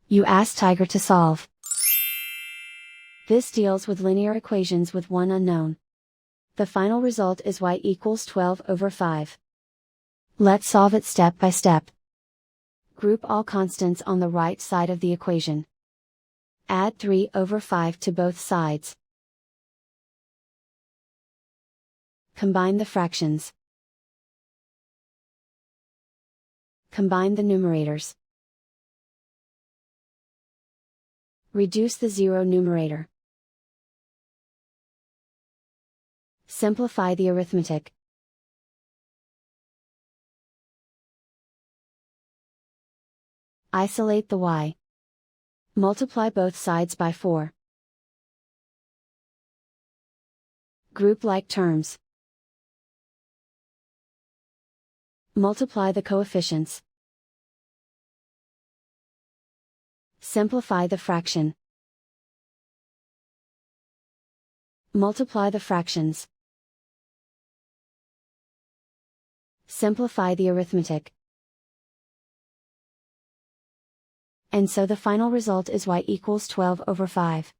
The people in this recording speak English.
You ask Tiger to solve. This deals with linear equations with one unknown. The final result is y equals 12 over 5. Let's solve it step by step. Group all constants on the right side of the equation. Add 3 over 5 to both sides. Combine the fractions. Combine the numerators. Reduce the zero numerator. Simplify the arithmetic. Isolate the y. Multiply both sides by 4. Group like terms. Multiply the coefficients. Simplify the fraction. Multiply the fractions. Simplify the arithmetic. And so the final result is y equals 12 over 5.